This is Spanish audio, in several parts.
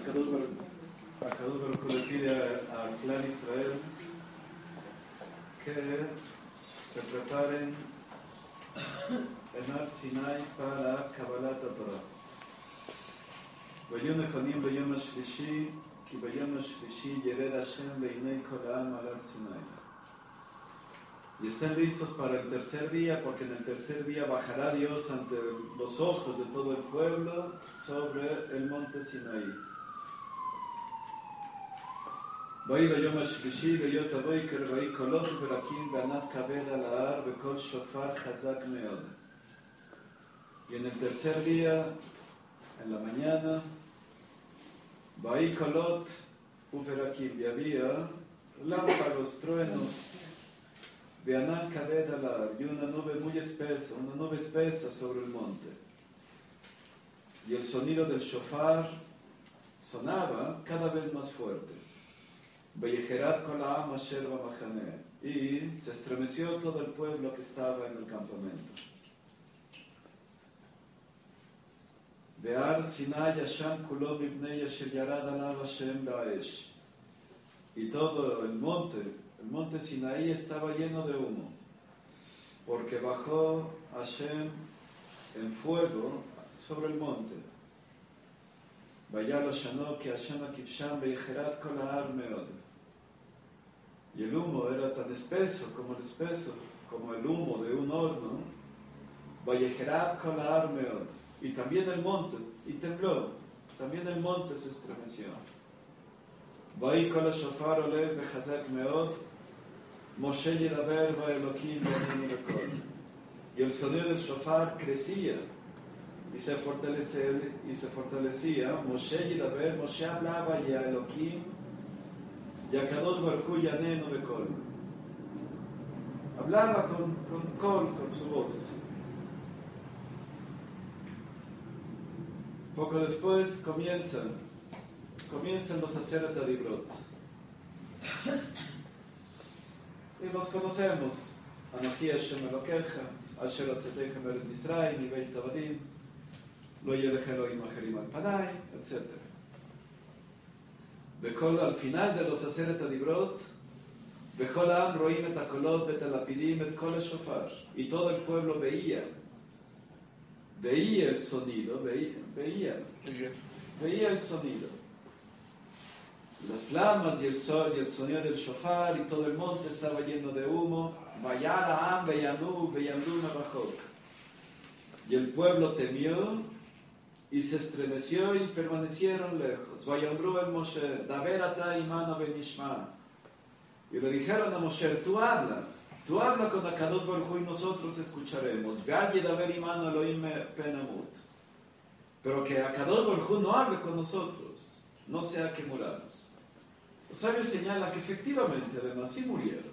Akadosh Baruj Hu le pide a Clan Israel que se preparen en Ar Sinai para Kabbalat Torah. ויום נכונים ביום השלישי, כי ביום השלישי ירד השם לעיני כל העם על הר סיני. Y estén listos para el tercer día, porque en el tercer día bajará Dios ante los ojos de todo el pueblo sobre el monte Sinaí. ויהי ביום השלישי ויות הבוקר ויהי קולות וברקים וענן כבד על ההר וקול שופר חזק מאוד. Y en el tercer día, en la mañana, ויהי קולות ובברקים, y había lámparas, truenos, וענן כבד על ההר, y una nube muy espesa, una nube espesa sobre el monte. Y el sonido del shofar sonaba cada vez más fuerte. ויחרד כל העם אשר במחנה, y se estremeció todo el pueblo que estaba en el campamento. והר סיני ישן כולו מפני אשר ירד עליו השם באש. Y todo el monte Sinaí estaba lleno de humo, porque bajó Hashem en fuego sobre el monte. והיה לשנו כי השם הכבשם ויחרד כל ההר מאוד. Y el humo era tan espeso como el humo de un horno. ויחרד כל ההר מאוד. Y también el monte, y tembló, también el monte se estremeció. ויהי כל השופר עולה וחזק מאוד, משה ידבר באלוקים יעננו בקול. Y el sonido del shofar crecía y se fortalecía. Moshe ידבר, Moshe hablaba y a Elohim, y a Kadosh Baruj Hu יעננו בקול. Hablaba con su voz. Poco después comienzan los Aseret Adibrot. Y los conocemos. Anoji Hashem Elokecha, Asher Hotzetecha Meretz Mitzrayim, Mibeit Avadim, Lo Yelech Elohim Acherim al Panay, etc. Al final de los Aseret Adibrot, Bechol Am Roim et Hakolot et Halapidim et Kol HaShofar. Y todo el pueblo veía el sonido, veía el sonido. Las flamas y el sol y el sonido del shofar, y todo el monte estaba lleno de humo. Vayala am veyanu merachok. Y el pueblo temió y se estremeció y permanecieron lejos. Vayamru el Moshe, daber ata imano benishma. Y le dijeron a Moshe, tú habla con Akadosh Baruj Hu y nosotros escucharemos. Ve'al yedaber imano Elohim penamut. Pero que Akadosh Baruj Hu no hable con nosotros, no sea que muramos. Los sabios señalan que efectivamente además sí murieron.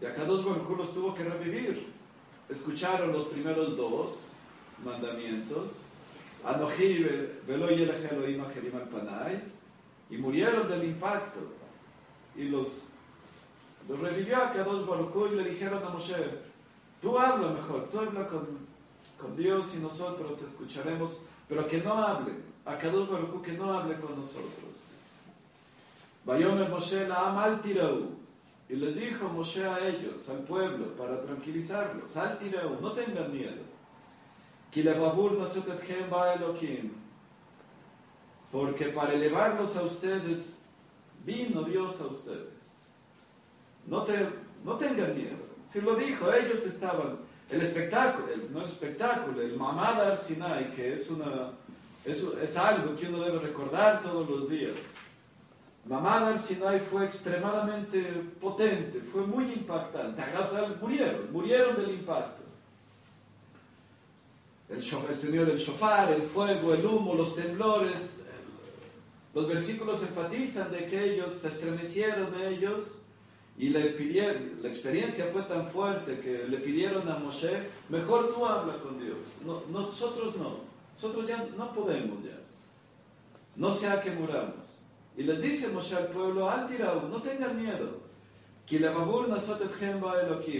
Y Akadosh Baruj Hu los tuvo que revivir. Escucharon los primeros dos mandamientos, Anoji velo yelech Elohim acherim al panay, y murieron del impacto. Y los revivió Akadosh Baruj Hu y le dijeron a Moshe, tú habla mejor, tú habla con Dios y nosotros escucharemos, pero que no hable, Akadosh Baruj Hu que no hable con nosotros. Vayomer Moshe la'am al tirau. Y le dijo Moshe a ellos, al pueblo, para tranquilizarlos, al tirau, no tengan miedo. Ki levavur nasot etchem ba Elokim. Porque para elevarlos a ustedes, vino Dios a ustedes. No tengan miedo. Si lo dijo, ellos estaban, el Mamad Har Sinai, que es algo que uno debe recordar todos los días. Mamad Har Sinai fue extremadamente potente, fue muy impactante. Murieron del impacto. El sonido del shofar, el fuego, el humo, los temblores. Los versículos enfatizan de que ellos se estremecieron de ellos y le pidieron, la experiencia fue tan fuerte que le pidieron a Moshe, mejor tú habla con Dios. Nosotros ya no podemos ya. No sea que muramos. Y les dice Moshe al pueblo, al tirau, no tengan miedo.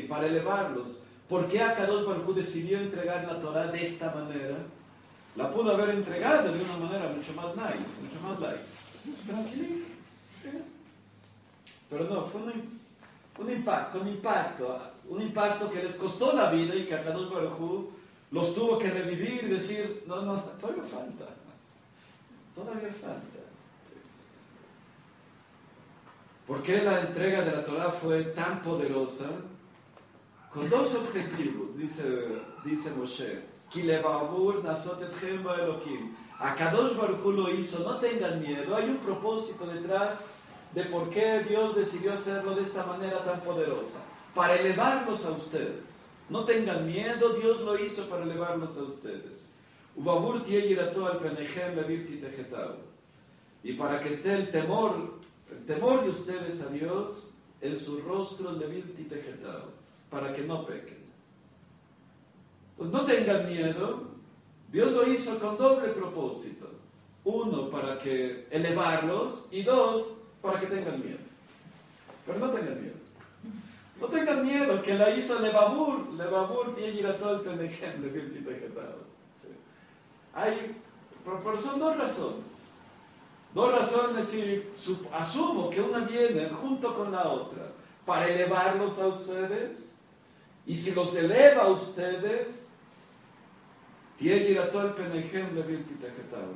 Para elevarlos. ¿Por qué Akadosh Baruj Hu decidió entregar la Torah de esta manera? La pudo haber entregado de una manera mucho más nice, mucho más light. Tranquilito. Pero no, fue un impacto que les costó la vida y que Akadosh Baruj Hu los tuvo que revivir y decir, no, todavía falta. Sí. ¿Por qué la entrega de la Torah fue tan poderosa? Con dos objetivos, dice Moshe. Akadosh Baruj Hu lo hizo, no tengan miedo, hay un propósito detrás de por qué Dios decidió hacerlo de esta manera tan poderosa, para elevarlos a ustedes. No tengan miedo, Dios lo hizo para elevarlos a ustedes. Y para que esté el temor de ustedes a Dios en su rostro, para que no pequen. Pues no tengan miedo, Dios lo hizo con doble propósito. Uno, para que elevarlos, y dos, para que tengan miedo. Pero no tengan miedo. No tengan miedo, que la hizo Levabur tiene ir a todo el Penejem, pero son dos razones. Dos razones, y asumo que una viene junto con la otra, para elevarlos a ustedes. Y si los eleva a ustedes,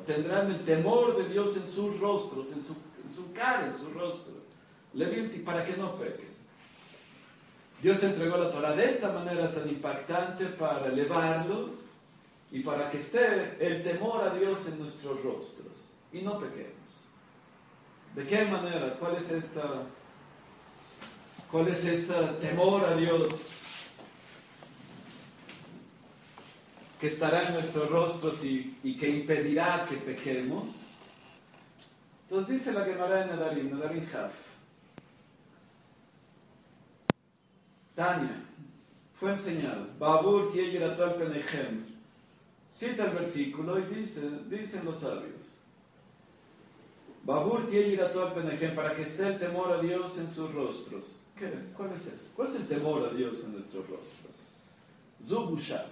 tendrán el temor de Dios en sus rostros, en su cara, en su rostro, para que no pequen. Dios entregó la Torah de esta manera tan impactante para elevarlos y para que esté el temor a Dios en nuestros rostros y no pequemos. ¿De qué manera? ¿Cuál es este temor a Dios que estará en nuestros rostros y que impedirá que pequemos? Entonces dice la Gemara en Nedarim Haf. Tania, fue enseñado. Babur Tieyeratol Penechem. Cita el versículo y dicen los sabios. Babur Tieyeratol Penechem, para que esté el temor a Dios en sus rostros. ¿Cuál es eso? ¿Cuál es el temor a Dios en nuestros rostros? Zubusha.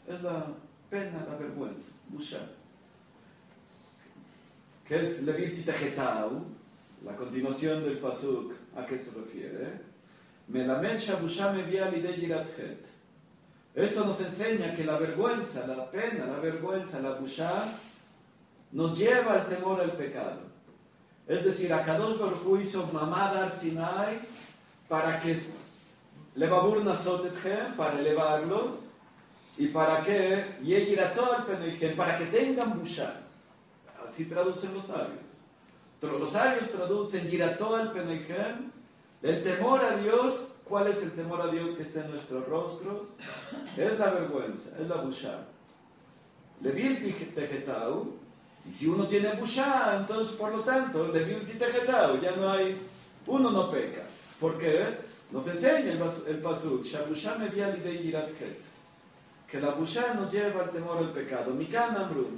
Es la pena, la vergüenza. Busha. ¿Qué es Levir Titajetau? La continuación del pasuk. ¿A qué se refiere? Melamed Shabusha me via lidei yirat het. Esto nos enseña que la vergüenza, la pena, la vergüenza, la busha, nos lleva al temor al pecado. Es decir, Akadosh Baruj Hu hizo Mamad Har Sinai para que Levabur Nasot Etchem, para elevarlos, y para que Yeyiratol Penechem, para que tengan busha. Así traducen los sabios. Los sabios traducen Yiratol Penechem, el temor a Dios. ¿Cuál es el temor a Dios que está en nuestros rostros? Es la vergüenza, es la busha. Levir Tejetau, y si uno tiene busha, entonces por lo tanto, Levir Tejetau, ya no hay, uno no peca. ¿Por qué? Nos enseña el pasuk, Shabusha me via lidei yirat het, que la busha nos lleva al temor al pecado. Mikan amru,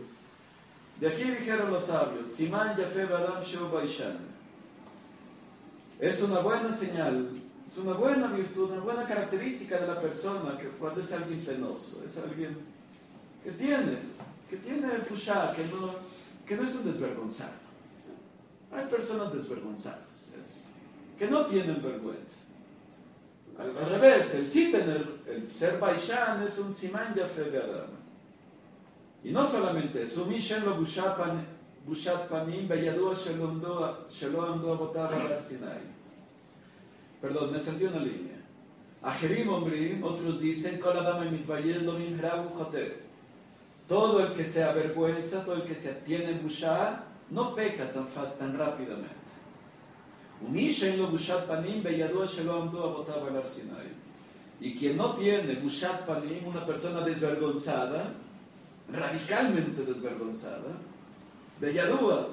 de aquí dijeron los sabios, Siman yafe badam sheu baishan. Es una buena señal, es una buena virtud, una buena característica de la persona que cuando es alguien penoso, es alguien que tiene busha, que no es un desvergonzado. Hay personas desvergonzadas, que no tienen vergüenza. Al revés, el ser baishan es un siman yafe badam. Y no solamente eso, Mishen lo bushat panim beyadua shelo amdo abotav al Sinai. Perdón, me salté una línea. Ajerim ombrim, otros dicen, Kol adam mitbayel lo minhrabu joter. Todo el que se avergüenza, todo el que se tiene busha, no peca tan rápidamente. Mishen lo bushat panim beyadua shelo amdo abotav al Sinai. Y quien no tiene bushat panim, una persona desvergonzada, radicalmente desvergonzada, Beyadúa,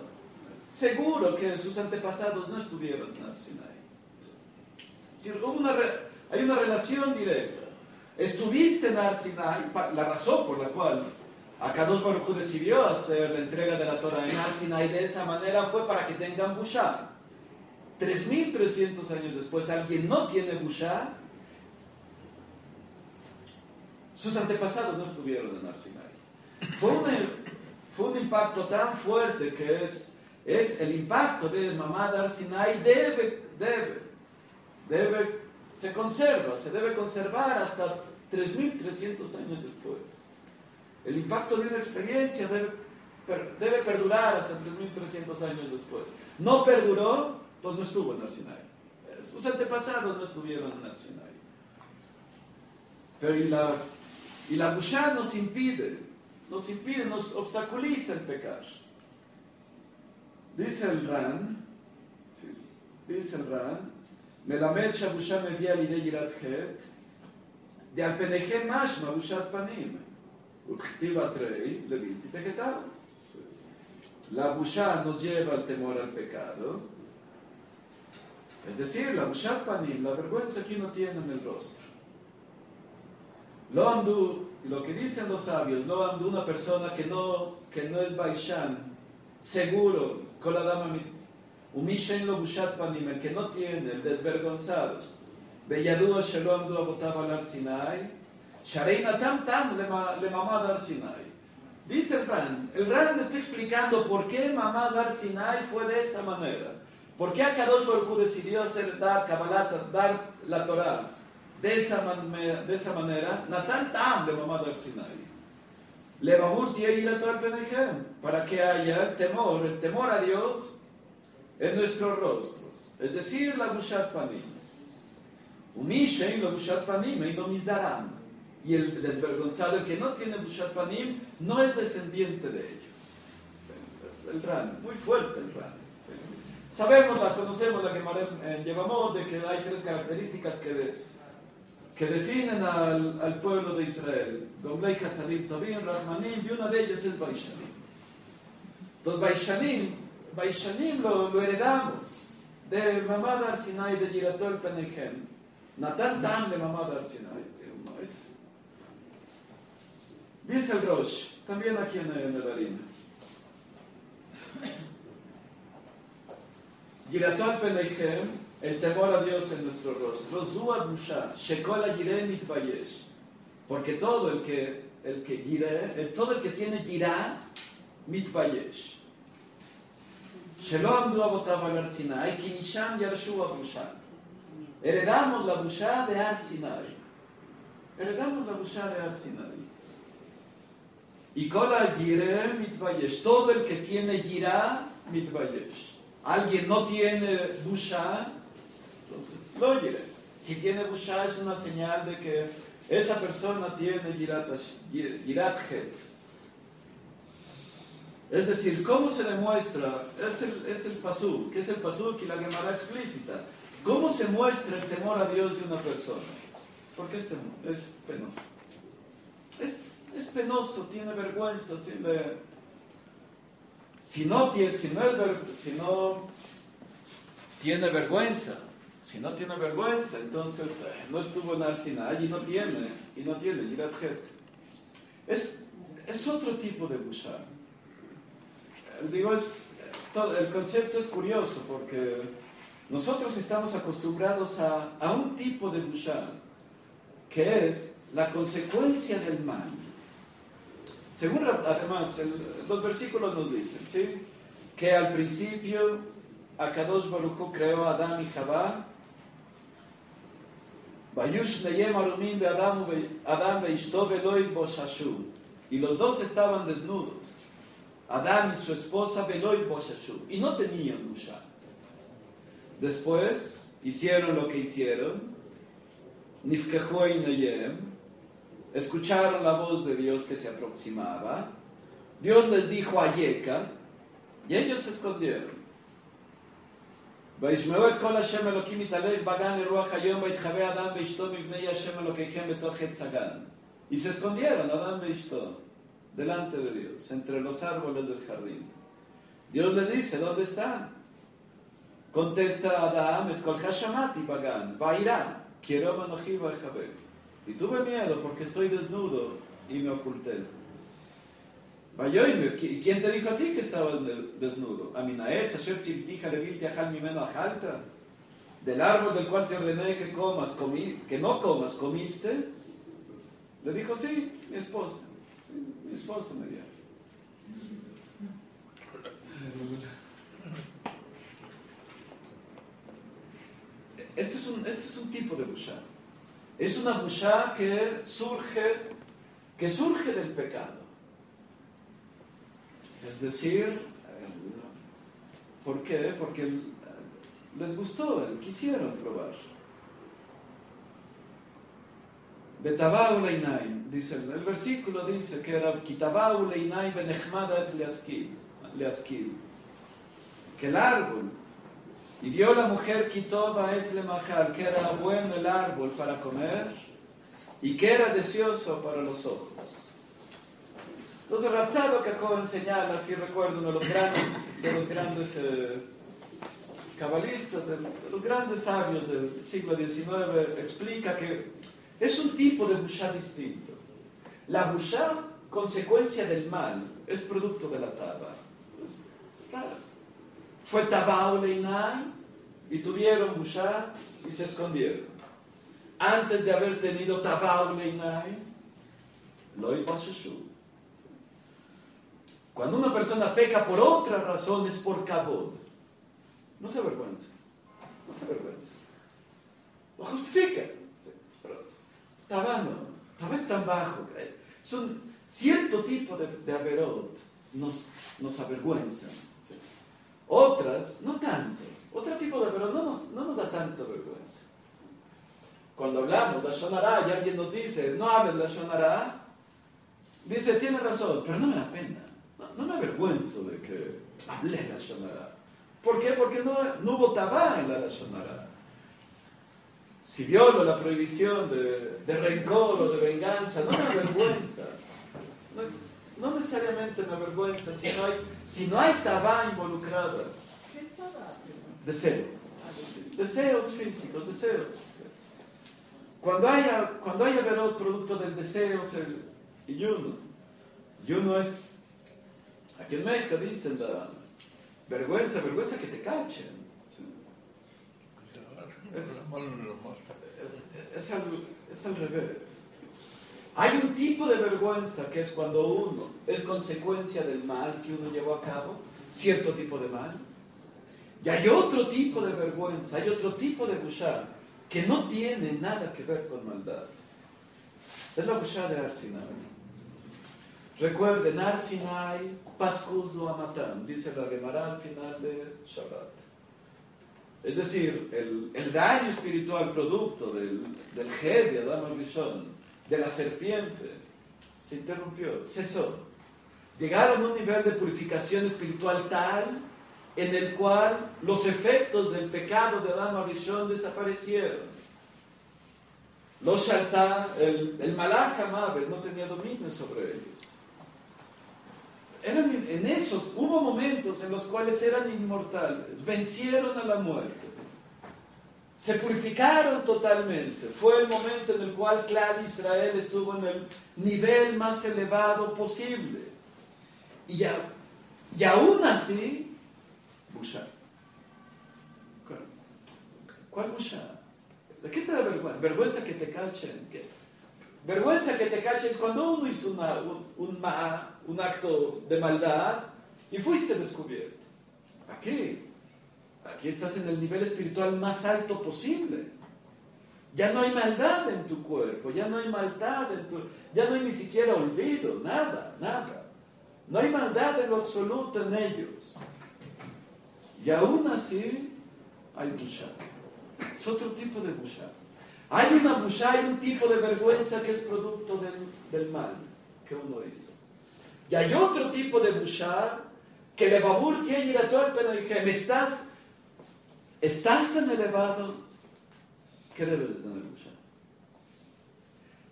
seguro que sus antepasados no estuvieron en Sinai. Si hay una relación directa. Estuviste en Sinai, la razón por la cual Akadosh Baruj Hu decidió hacer la entrega de la Torah en Sinai de esa manera fue para que tengan busha. 3.300 años después, alguien no tiene busha, sus antepasados no estuvieron en Sinai. Fue impacto tan fuerte que es el impacto de Mamad Har Sinai se debe conservar hasta 3.300 años después. El impacto de una experiencia debe perdurar hasta 3.300 años después. No perduró, entonces no estuvo en Har Sinai. Sus antepasados no estuvieron en Har Sinai. Pero y la Bushá nos impide, nos obstaculiza el pecar. Dice el Ran, Melamed Shabusha Mevia Lidei Yirat Het, de Alpenechem Mashma Bushat Panim, Uktiva Trei, Levilti Tejetao. La Bushá nos lleva al temor al pecado, es decir, la Bushat Panim, la vergüenza que uno tiene en el rostro. Lo que dicen los sabios, lo andu una persona que no es Baishan, seguro, con la dama Umishen lo Bushat Panim, el que no tiene, el desvergonzado. Beyadua Shelo Amdu Abotav al Har Sinai, Shareina Tam Tam le Mamad Har Sinai. Dice el Ran está explicando por qué Mamad Har Sinai fue de esa manera. ¿Por qué Akadosh Baruj Hu decidió dar Kabbalat, dar la Torah de esa manera? Natan Tam le Mamad Har Sinai. Levamur tiene ir a todo el Penechem, para que haya el temor a Dios en nuestros rostros, es decir, la Bushat Panim. Umishen la Bushat Panim y no Mizaram. Y el desvergonzado, el que no tiene Bushat Panim, no es descendiente de ellos. Es el Ran, muy fuerte el Ran. Sabemos, conocemos la que llevamos de que hay tres características que definen al pueblo de Israel. Gomlei Hasadim Tovim, Rahmanim, y una de ellas es Baishanim. Entonces Baishanim lo heredamos de Mamad Har Sinai, de Yiratol Penechem. Natan Tam de Mamad Har Sinai. Dice el Rosh, también aquí en Nedarim. Yiratol Penechem, el temor a Dios en nuestro rostro. Zuad Busha, Shekol Yireh Mitbayesh. Porque todo el que tiene Yirah, Mitbayesh. Shelo Amdu Abotav al Har Sinai, Ki Nisham Yarshu Busha. Heredamos la Busha de Har Sinai. Y Kol Yireh Mitbayesh. Todo el que tiene Yirah, Mitbayesh. Alguien no tiene Busha, entonces lo Yireh. Si tiene Busha es una señal de que esa persona tiene Yirat Het. Es decir, ¿cómo se demuestra? Es el pasuk, que es el pasuk y la Gemara explícita. ¿Cómo se muestra el temor a Dios de una persona? Porque es penoso. Es penoso, tiene vergüenza. Si no tiene vergüenza, entonces no estuvo en Har Sinai y no tiene Yirat Het. Es otro tipo de Busha. El concepto es curioso porque nosotros estamos acostumbrados a un tipo de Busha que es la consecuencia del mal. Según, además, los versículos nos dicen, ¿sí?, que al principio Akadosh Baruj Hu creó a Adán y Javá. Y los dos estaban desnudos, Adán y su esposa, y no tenían Busha. Después hicieron lo que hicieron, Nifkehu Einayem, escucharon la voz de Dios que se aproximaba. Dios les dijo Ayeka, y ellos se escondieron. וישמעו את קול השם אלוקים מתהלך בגן לרוח היום ויתחבא אדם ואשתו מפני השם אלוקיכם בתוך עץ הגן. Y se escondieron Adán y Ishto delante de Dios, entre los árboles del jardín. Dios le dice, ¿dónde están? Contesta Adán, et kolcha shamati bagan, vairá, quiero manoji vajabé. Y tuve miedo porque estoy desnudo y me oculté. ¿Y quién te dijo a ti que estabas desnudo? Aminaetz, asher tzivtija levilti achal mimeno achalta. Del árbol del cual te ordené que no comas, ¿comiste? Le dijo, sí, mi esposa. Sí, mi esposa me dio. este es un tipo de busha. Es una busha que surge del pecado. Es decir, ¿por qué? Porque les gustó, quisieron probar. Betabau leinaim, dice el versículo dice que era Kitabau leinaim benechmada etz leaskil, que el árbol, y vio la mujer Kitoba etz lemachal, que era bueno el árbol para comer y que era deseoso para los ojos. Entonces Rav Tzadok acaba de enseñar, si recuerdo, uno de los grandes cabalistas, de los grandes sabios del siglo XIX, explica que es un tipo de busha distinto. La busha, consecuencia del mal, es producto de la taba. Claro. Fue tabau leinai y tuvieron busha y se escondieron. Antes de haber tenido tabau leinai, lo ipasheshu. Cuando una persona peca por otra razón es por kavod. No se avergüenza. No se avergüenza. Lo justifica. Pero Tabá es tan bajo. Es un cierto tipo de averot nos avergüenzan. ¿Sí? Otras, no tanto. Otro tipo de averot no nos da tanto vergüenza. Cuando hablamos de Lashon Hara y alguien nos dice, no hables de Lashon Hara, dice, tiene razón, pero no me da pena. No me avergüenzo de que hablé la Lashon Hara. ¿Por qué? Porque no hubo tabá en la Lashon Hara. Si violo la prohibición de rencor o de venganza, no me avergüenza. No necesariamente me avergüenza si no hay tabá involucrada. ¿Qué es tabá? Deseo. Deseos físicos, deseos. Cuando haya verot producto del deseo es el yuno. Yuno es... Aquí en México dicen la vergüenza que te cachen. ¿Sí? Es al revés. Hay un tipo de vergüenza que es cuando uno es consecuencia del mal que uno llevó a cabo, cierto tipo de mal. Y hay otro tipo de vergüenza, hay otro tipo de busha que no tiene nada que ver con maldad. Es la busha de Har Sinai. Recuerden, Har Sinai, Pascuzo Amatam, dice la Gemara al final de Shabbat. Es decir, el daño espiritual producto del Ged de Adam Rishon, de la serpiente, se interrumpió, cesó. Llegaron a un nivel de purificación espiritual tal en el cual los efectos del pecado de Adam Rishon desaparecieron. Los Shaltá, el Malach HaMavet no tenía dominio sobre ellos. Hubo momentos en los cuales eran inmortales, vencieron a la muerte, se purificaron totalmente. Fue el momento en el cual Clar Israel estuvo en el nivel más elevado posible. Y aún así, busha. ¿Cuál busha? ¿De qué te da vergüenza? Vergüenza que te cachen. Vergüenza que te cachen es cuando uno hizo un acto de maldad y fuiste descubierto. Aquí estás en el nivel espiritual más alto posible. Ya no hay maldad en tu cuerpo, ya no hay maldad ya no hay ni siquiera olvido, nada. No hay maldad en lo absoluto en ellos. Y aún así hay busha. Es otro tipo de busha. Hay una busha, hay un tipo de vergüenza que es producto del mal que uno hizo. Y hay otro tipo de busha que le babur que ir a todo el penajim. Estás tan elevado que debes de tener busha.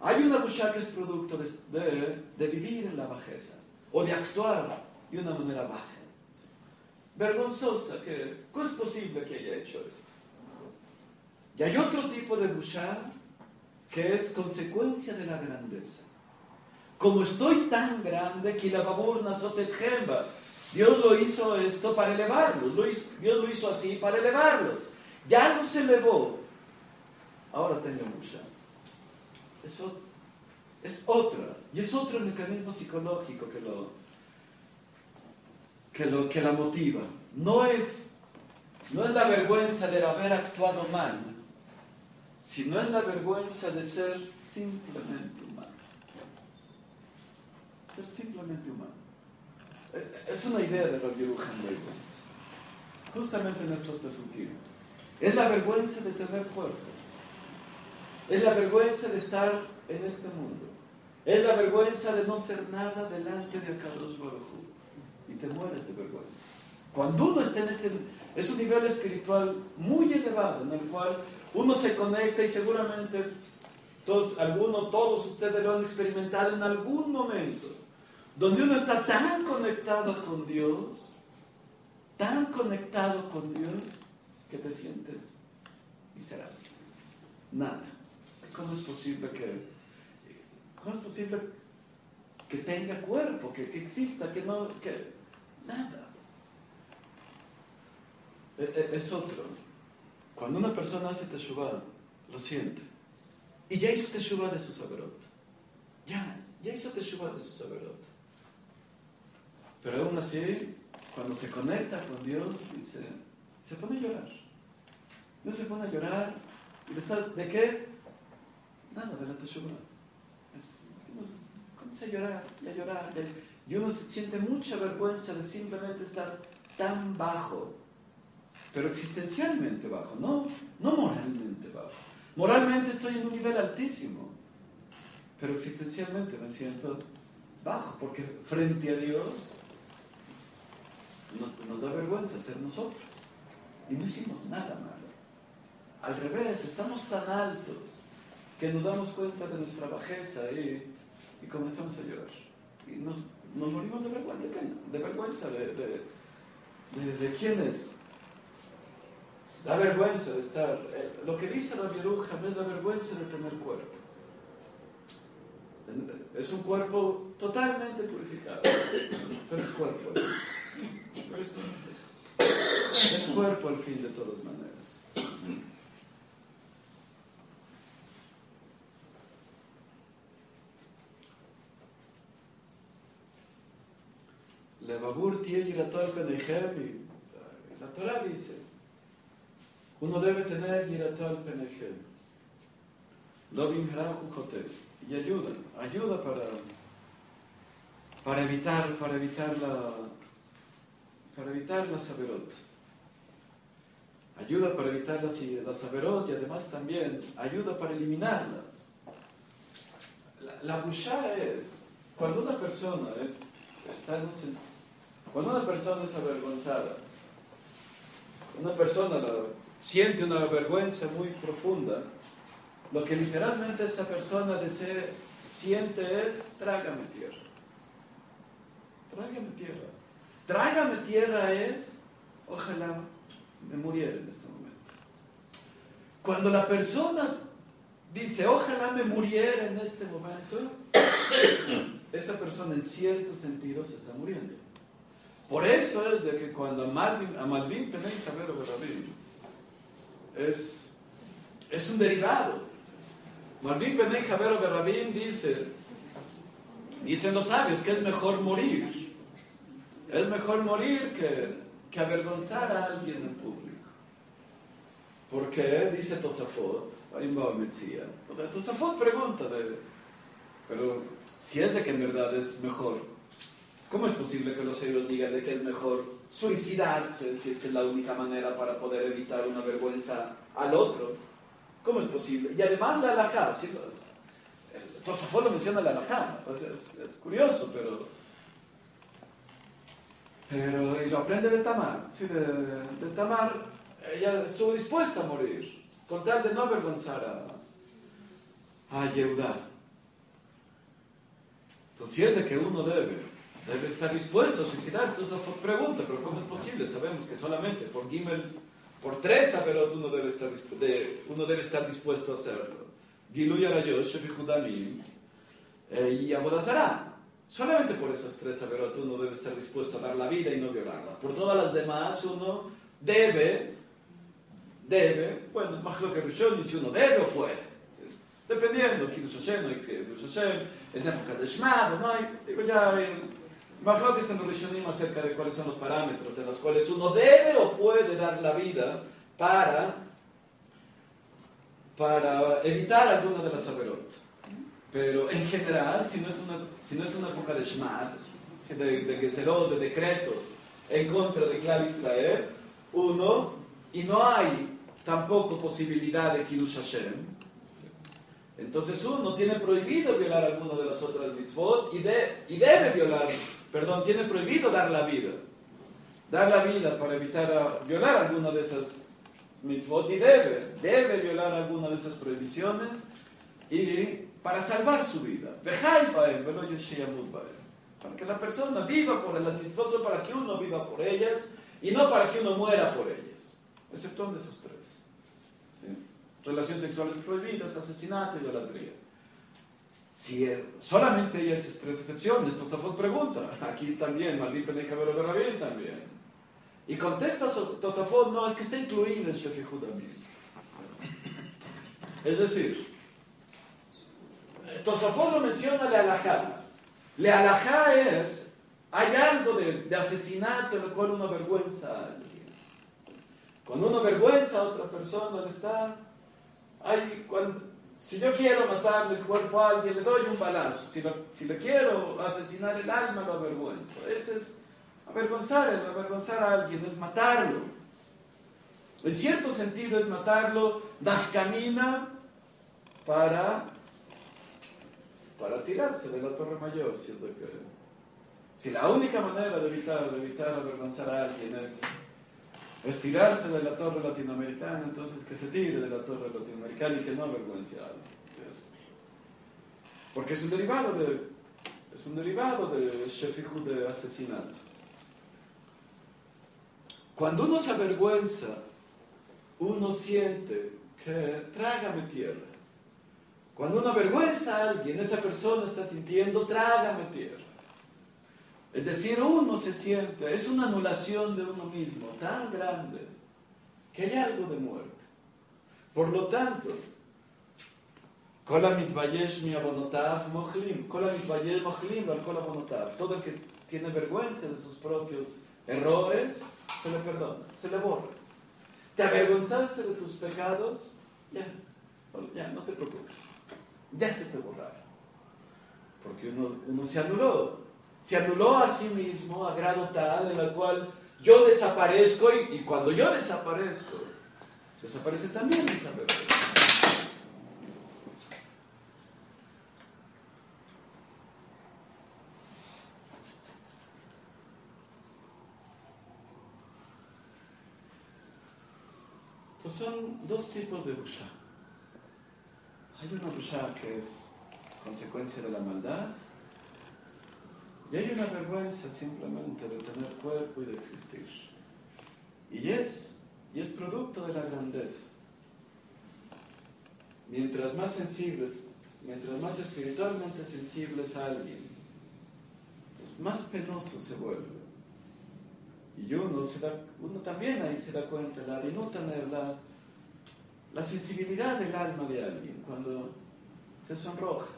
Hay una busha que es producto de vivir en la bajeza o de actuar de una manera baja, vergonzosa, ¿cómo es posible que haya hecho esto? Y hay otro tipo de busha que es consecuencia de la grandeza. Como estoy tan grande que la babur nazotet jemba, Dios lo hizo esto para elevarlos. Dios lo hizo así para elevarlos. Ya los elevó. Ahora tengo busha. Es otra. Y es otro mecanismo psicológico que la motiva. No es la vergüenza de haber actuado mal. sino es la vergüenza de ser simplemente humano. Ser simplemente humano. Es una idea de Rabbi Yerucham Leibowitz, justamente en estos pesukim. Es la vergüenza de tener cuerpo. Es la vergüenza de estar en este mundo. Es la vergüenza de no ser nada delante de Akadosh Baruj Hu. Y te mueres de vergüenza. Cuando uno está en es un nivel espiritual muy elevado, en el cual uno se conecta y seguramente todos ustedes lo han experimentado en algún momento, donde uno está tan conectado con Dios, que te sientes miserable. Nada. ¿Cómo es posible que tenga cuerpo, que exista, que nada? Es otro. Cuando una persona hace teshuvah, lo siente. Y ya hizo teshuvah de su saberot. Ya hizo teshuvah de su saberot. Pero aún así, cuando se conecta con Dios, se pone a llorar. No se pone a llorar. ¿De qué? Nada, de la teshuvah. Comienza a llorar. Y uno siente mucha vergüenza de simplemente estar tan bajo. Pero existencialmente bajo, no moralmente bajo. Moralmente estoy en un nivel altísimo, pero existencialmente me siento bajo, porque frente a Dios nos da vergüenza ser nosotros. Y no hicimos nada malo. Al revés, estamos tan altos que nos damos cuenta de nuestra bajeza y comenzamos a llorar. Y nos morimos de vergüenza, de quién es. Da vergüenza de estar. Lo que dice Rabbi Yerucham es la vergüenza de tener cuerpo. Es un cuerpo totalmente purificado, pero es cuerpo. Es cuerpo al fin de todas maneras. Levabur tiene yiratot penechem. La Torah dice, uno debe tener yiratot penechem. Lo bimhrahu jotev. Y ayuda para evitar la saberot. Ayuda para evitar la saberot y además también ayuda para eliminarlas. La bushá es cuando una persona es avergonzada, una persona siente una vergüenza muy profunda. Lo que literalmente esa persona siente es: trágame tierra. Trágame tierra. Trágame tierra es: ojalá me muriera en este momento. Cuando la persona dice: ojalá me muriera en este momento, esa persona en cierto sentido se está muriendo. Por eso es de que cuando a Malvin Penei Javero Berabim es un derivado. Malvin Penei Javero Berabim dicen los sabios que es mejor morir. Es mejor morir que avergonzar a alguien en público. Porque dice Tosafot, Tosafot pregunta pero si es de que en verdad es mejor, ¿cómo es posible que los sabios digan de que es mejor suicidarse si es que es la única manera para poder evitar una vergüenza al otro? ¿Cómo es posible? Y además la halajá, ¿sí? Tosafot lo menciona la halajá, es curioso, pero y lo aprende de Tamar, ¿sí? de Tamar. Ella estuvo dispuesta a morir con tal de no avergonzar a Yehudá. Entonces, si es de que uno debe estar dispuesto a suicidarse, entonces pregunta, pero ¿cómo es posible? Sabemos que solamente por 3 averot uno debe estar dispuesto a hacerlo. Giluy arayot, shefich damim y avodah zará. Solamente por esas 3 averot uno debe estar dispuesto a dar la vida y no violarla. Por todas las demás uno debe, bueno, más lo que Rishon, si uno debe o puede. ¿Sí? Dependiendo, Kiddush Hashem, no hay Kiddush Hashem, en época de Shema, no hay, digo ya, más lo dicen los Rishonim acerca de cuáles son los parámetros en los cuales uno debe o puede dar la vida para para evitar alguna de las averot. Pero en general, si no es una época de Shema, de Gezerot, de decretos en contra de Klal Israel, y no hay tampoco posibilidad de Kiddush Hashem, entonces uno tiene prohibido violar alguna de las otras mitzvot tiene prohibido dar la vida para evitar violar alguna de esas mitzvot y debe violar alguna de esas prohibiciones y para salvar su vida. Para que la persona viva por las mitzvot, para que uno viva por ellas y no para que uno muera por ellas, exceptuando esas tres. ¿Sí? Relaciones sexuales prohibidas, asesinato, idolatría. Si solamente hay esas tres excepciones, Tosafot pregunta, aquí también, Malvi Penei Kabel Berrabim también. Y contesta Tosafot, no, es que está incluido en Shefichut Amim. Es decir, Tosafot lo menciona le alajá. Le alajá es, hay algo de asesinato en el cual uno avergüenza a alguien. Cuando uno avergüenza a otra persona, si yo quiero matarle el cuerpo a alguien, le doy un balazo. Si le quiero asesinar el alma, lo avergüenzo. Ese es avergonzar a alguien, es matarlo. En cierto sentido es matarlo, dafkamina, para tirarse de la torre mayor, ¿cierto? Que si la única manera de evitar avergonzar a alguien es tirarse de la torre latinoamericana, entonces que se tire de la torre latinoamericana y que no avergüence a alguien. Entonces, porque es un derivado de shefichut, de asesinato. Cuando uno se avergüenza, uno siente que trágame tierra. Cuando uno avergüenza a alguien, esa persona está sintiendo trágame tierra. Es decir, uno se siente, es una anulación de uno mismo tan grande que hay algo de muerte. Por lo tanto, Kol hamitbayesh mi abonotav mochlim, Kol hamitbayesh mochlim al kol abonotav. Todo el que tiene vergüenza de sus propios errores, se le perdona, se le borra. ¿Te avergonzaste de tus pecados? Ya, no te preocupes. Ya se te borraron. Porque uno se anuló a sí mismo a grado tal en el cual yo desaparezco y cuando yo desaparezco, desaparece también esa vergüenza. Entonces son dos tipos de busha. Hay una busha que es consecuencia de la maldad y hay una vergüenza simplemente de tener cuerpo y de existir. Y es producto de la grandeza. Mientras más espiritualmente sensibles a alguien, pues más penoso se vuelve. Y uno también ahí se da cuenta, la sensibilidad del alma de alguien cuando se sonroja.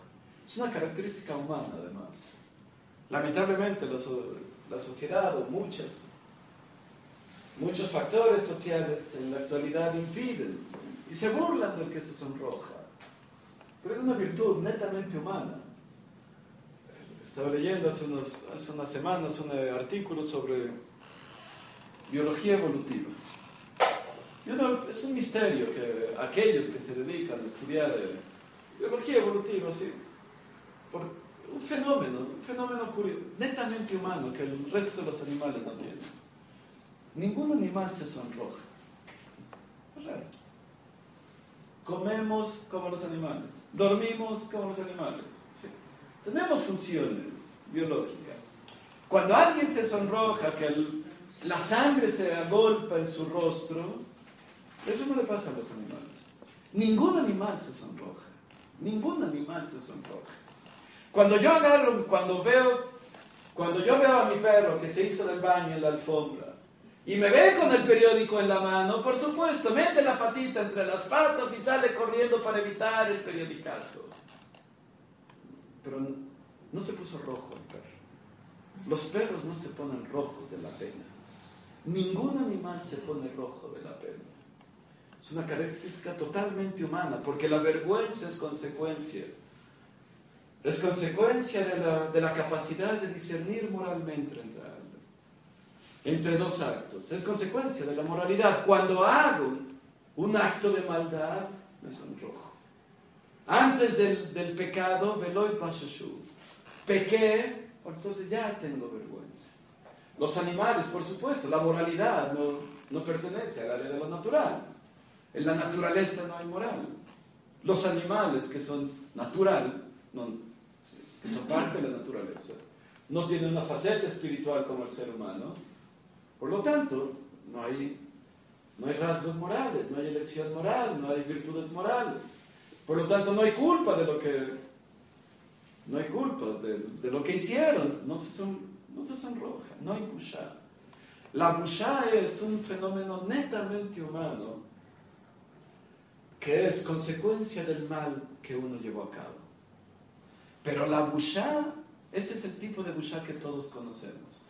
Es una característica humana, además. Lamentablemente, la sociedad o muchos factores sociales en la actualidad impiden y se burlan del que se sonroja. Pero es una virtud netamente humana. Estaba leyendo hace unas semanas un artículo sobre biología evolutiva. Es un misterio que aquellos que se dedican a estudiar biología evolutiva, ¿sí? Por un fenómeno curioso, netamente humano, que el resto de los animales no tienen. Ningún animal se sonroja. Es raro. Comemos como los animales, dormimos como los animales. ¿Sí? Tenemos funciones biológicas. Cuando alguien se sonroja, que la sangre se agolpa en su rostro, eso no le pasa a los animales. Ningún animal se sonroja. Ningún animal se sonroja. Cuando yo veo a mi perro que se hizo del baño en la alfombra y me ve con el periódico en la mano, por supuesto, mete la patita entre las patas y sale corriendo para evitar el periodicazo. Pero no se puso rojo el perro. Los perros no se ponen rojos de la pena. Ningún animal se pone rojo de la pena. Es una característica totalmente humana, porque la vergüenza es consecuencia. Es consecuencia de la capacidad de discernir moralmente entre dos actos. Es consecuencia de la moralidad. Cuando hago un acto de maldad, me sonrojo. Antes del pecado, veloit bashashu. Pequé, entonces ya tengo vergüenza. Los animales, por supuesto, la moralidad no pertenece al área de lo natural. En la naturaleza no hay moral. Los animales que son natural, que son parte de la naturaleza, no tienen una faceta espiritual como el ser humano. Por lo tanto, no hay rasgos morales, no hay elección moral, no hay virtudes morales. Por lo tanto, no hay culpa de lo que hicieron. No se sonroja, no hay bushá. La bushá es un fenómeno netamente humano que es consecuencia del mal que uno llevó a cabo. Pero la bushá, ese es el tipo de bushá que todos conocemos.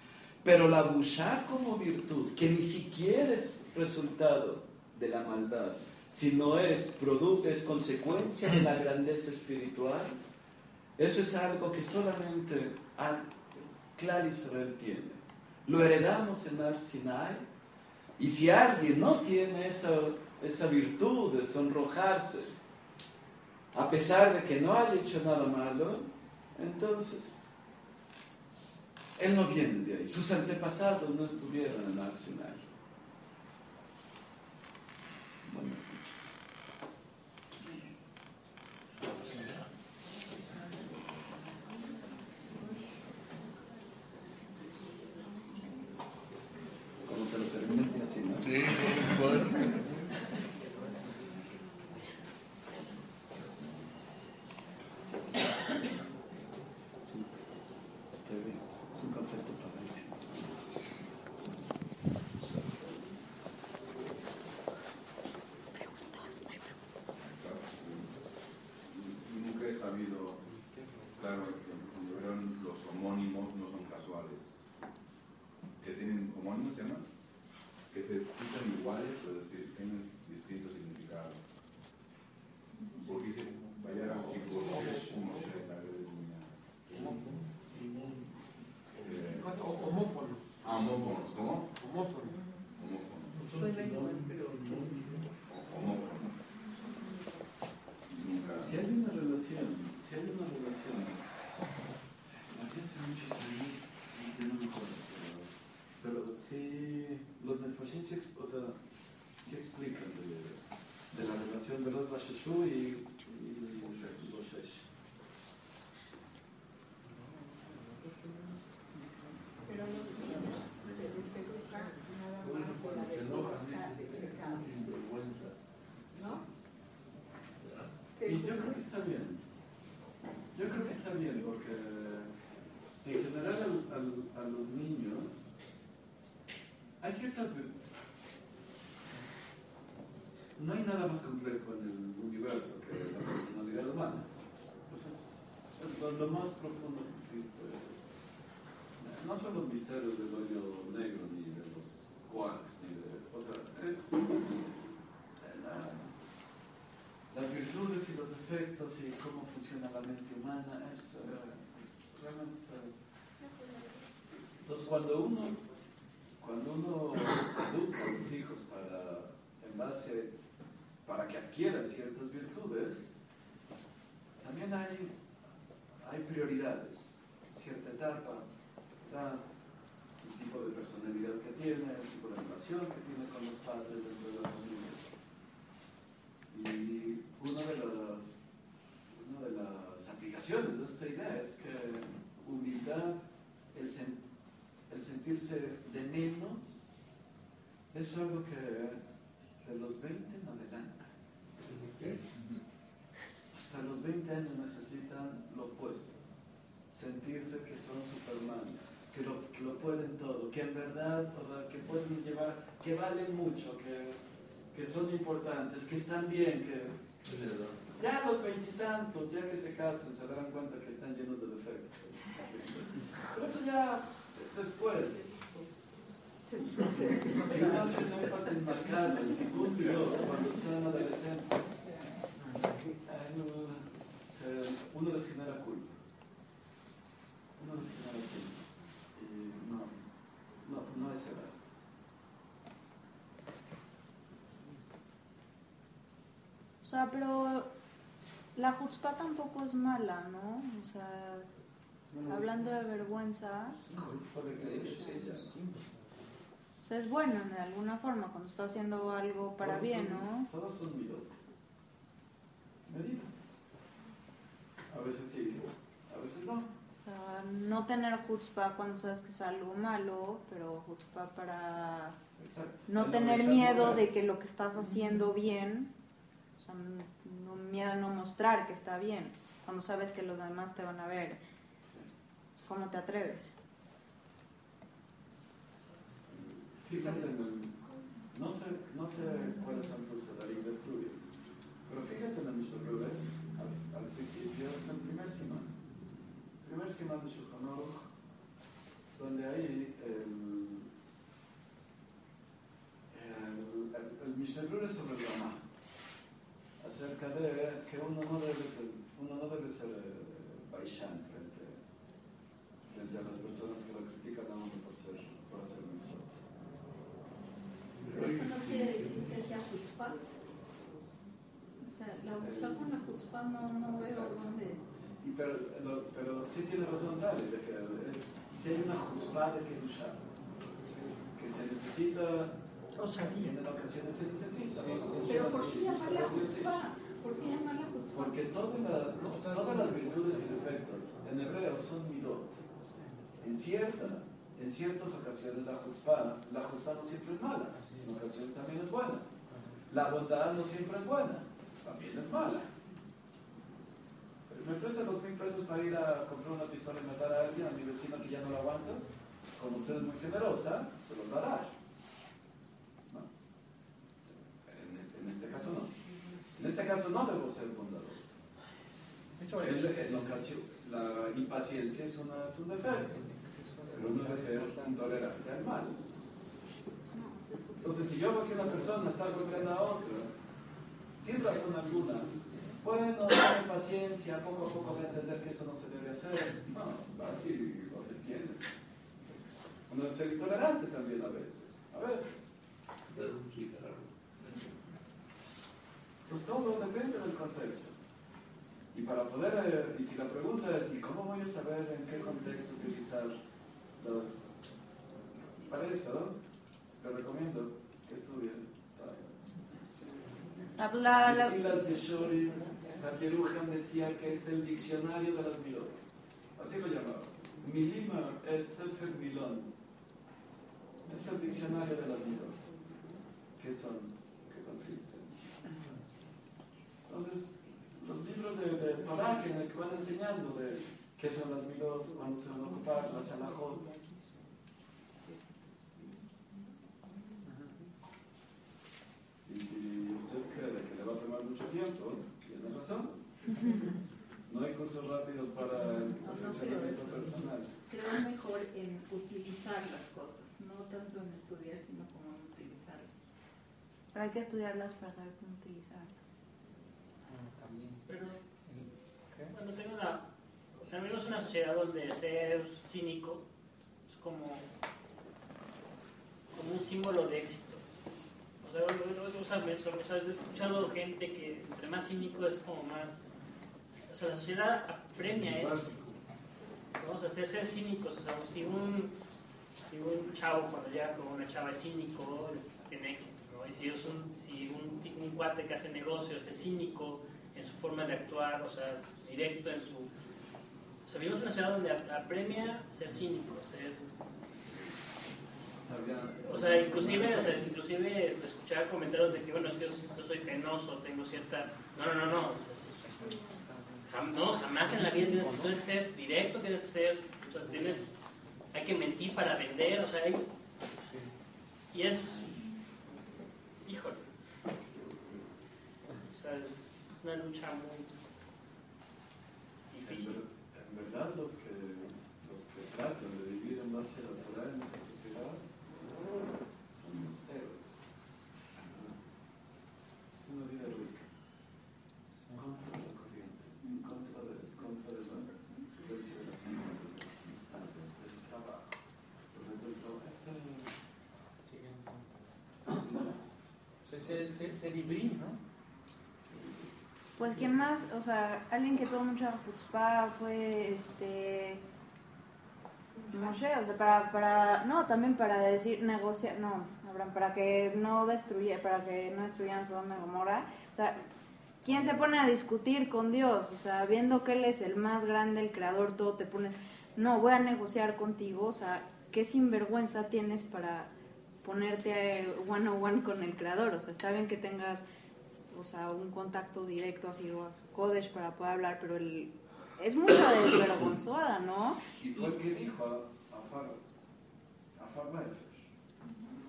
Pero la bushá como virtud, que ni siquiera es resultado de la maldad, sino es consecuencia de la grandeza espiritual, eso es algo que solamente Clar Israel tiene. Lo heredamos en Har Sinai, y si alguien no tiene esa virtud de sonrojarse, a pesar de que no haya hecho nada malo, entonces él no viene de ahí. Sus antepasados no estuvieron en Har Sinai. Bueno. Como te lo terminé así, ¿no? Sí, bueno. Es un concepto padrísimo. Nunca he sabido, claro, cuando eran los homónimos no son casuales. Que tienen homónimos, ¿se llaman? Que se escuchan iguales, pero es decir, tienen distintos significados. Porque dice, vaya a homófonos, ¿cómo? Homófonos. Si hay una relación, hace muchos años, yo no me acuerdo, pero sí, los Mefarshim sí explican de la relación de los Bashashu y Boshesh. Pero los niños se les educa nada más de la vergüenza del pecado, ¿no? Y yo creo que está bien. Porque en general a los niños hay ciertas... No hay nada más complejo en el universo que la personalidad humana. Entonces, lo más profundo que existe no son los misterios del hoyo negro, ni de los quarks, es las virtudes y los defectos y cómo funciona la mente humana, es realmente... Entonces, cuando uno educa a los hijos para que adquieran ciertas virtudes, también hay prioridades. En cierta etapa, el tipo de personalidad que tiene, el tipo de relación que tiene con los padres dentro de la familia. Y una de las aplicaciones de esta idea es que humildad, el sentirse de menos, es algo que de los 20 en adelante. Hasta los 20 años necesitan lo opuesto. Sentirse que son Superman, que lo pueden todo, que en verdad, que pueden llevar, que valen mucho, que son importantes, que están bien, que ya a los 20 y tantos, ya que se casen, se darán cuenta que están llenos de defectos. Pero eso ya después. Si uno hace un énfasis marcado en ningún video cuando están adolescentes, uno les genera culpa. Uno les genera culpa. Y no es verdad. O sea, pero la jutzpah tampoco es mala, ¿no? O sea, hablando de vergüenza, o sea, es bueno de alguna forma cuando está haciendo algo para todos bien, son, ¿no? Todos son midot. Medidas. A veces sí, a veces no. O sea, no tener jutzpah cuando sabes que es algo malo, pero jutzpah para Exacto. no tener miedo de que lo que estás haciendo bien, o sea, no miedo a no mostrar que está bien, cuando sabes que los demás te van a ver. Sí. ¿Cómo te atreves? Fíjate no sé cuáles son tus edades de estudio, pero fíjate en el Mishnah Berurah, al principio, en el primer simán de Shulchan Aruch, donde ahí el Mishnah Berurah sobre el Ramá, acerca de que uno no debe ser baishán frente a las personas que lo critican a uno por hacer mitzvot. Pero eso no quiere decir que sea jutzpah. O sea, la jutzpah con la jutzpah no veo dónde. Pero sí tiene razón Dali, de que si hay una jutzpah de Kedushá, que se necesita, en ocasiones se necesita. Pero ¿por qué llamarla jutzpah? ¿Por qué llamarla jutzpah? Porque todas las virtudes y defectos en hebreo son midot. En ciertas ocasiones la jutzpah no siempre es mala, en ocasiones también es buena. La bondad no siempre es buena, también es mala. Me prestan 2,000 pesos para ir a comprar una pistola y matar a alguien, a mi vecino que ya no lo aguanta. Como usted es muy generosa, se los va a dar. ¿No? En este caso no. En este caso no debo ser bondadoso. En ocasión, la impaciencia es un defecto, pero uno debe ser intolerante al mal. Entonces, si yo veo que una persona está golpeando a otra, sin razón alguna, bueno, dame paciencia, poco a poco voy a entender que eso no se debe hacer. No, así lo entiende. Uno debe ser intolerante también a veces. Pues todo depende del contexto. Y para poder, y si la pregunta es, ¿y cómo voy a saber en qué contexto utilizar los... Para eso, te recomiendo que estudien. Mesilat Yeshorim, Yeruham decía que es el diccionario de las milot. Así lo llamaba. Milima es Sefer Milón. Es el diccionario de las milot. ¿Qué consisten? Entonces, los libros de Torah en el que van enseñando de qué son las milot, cuándo se van a ocupar, las halajot. Y si usted cree que le va a tomar mucho tiempo, tiene razón. No hay cursos rápidos para el perfeccionamiento personal. Creo mejor en utilizar las cosas, no tanto en estudiar, sino como en utilizarlas. Pero hay que estudiarlas para saber cómo utilizarlas. Pero, bueno, o sea, vivimos en una sociedad donde ser cínico es como un símbolo de éxito. O sea, he escuchado gente que entre más cínico es como más... O sea, la sociedad apremia eso. Vamos a hacer ser cínicos. O sea, si un chavo cuando llega con una chava es cínico, tiene éxito, ¿no? Y si un cuate que hace negocios es cínico en su forma de actuar, o sea, es directo en su... O sea, vivimos en una ciudad donde apremia ser cínico, O sea, inclusive escuchar comentarios de que, bueno, es que yo soy penoso, tengo cierta... No. Jamás en la vida tienes que ser directo, tienes que ser... O sea, hay que mentir para vender, o sea, y es... Híjole. O sea, es una lucha muy difícil. En verdad, los que tratan de vivir en base a la Torah en esta sociedad ser Ibrí, ¿no? Pues quien más, o sea, alguien que tuvo mucha chutzpah fue Moshe, o sea, no, también para decir, negociar, no, Abraham, para que no destruyeran Sodoma y Gomorra, o sea, ¿quién se pone a discutir con Dios? O sea, viendo que Él es el más grande, el creador, todo te pones, no, voy a negociar contigo, o sea, ¿qué sinvergüenza tienes para ponerte one on one con el creador? O sea, está bien que tengas, o sea, un contacto directo así, o Kodesh para poder hablar, pero es mucha desvergonzada, ¿no? Y fue el que dijo a Farba Efesh.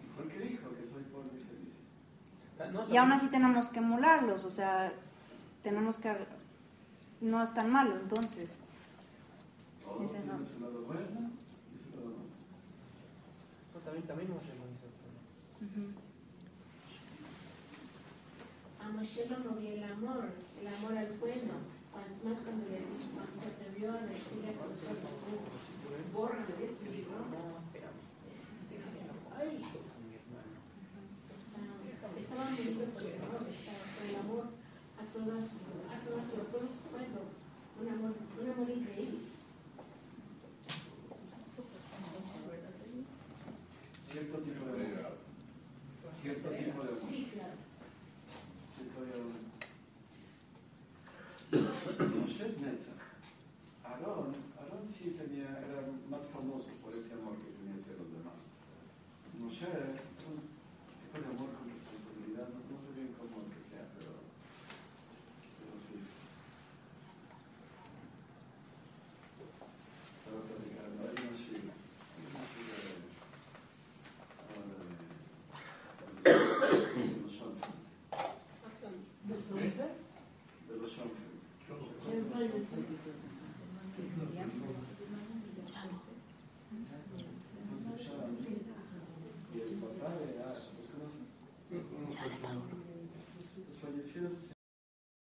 Y fue el que dijo que soy polvo y ceniza. Y aún así tenemos que emularlos, o sea, tenemos que... No es tan malo, entonces. Todo Ese tiene no. su lado bueno y su lado malo. No, también Moshe lo hizo. Uh-huh. A Moshe lo movió el amor al bueno, más cuando se atrevió a decirle a Josué, bórrame de tu libro. Ay, estaba muy impresionado, el amor a todos, bueno, un amor increíble. Cierto tipo de amor. Cierto tipo de amor. Sí, claro. Moshe es Netzach. Aarón sí era más famoso por ese amor que tenía hacia los demás. Moshe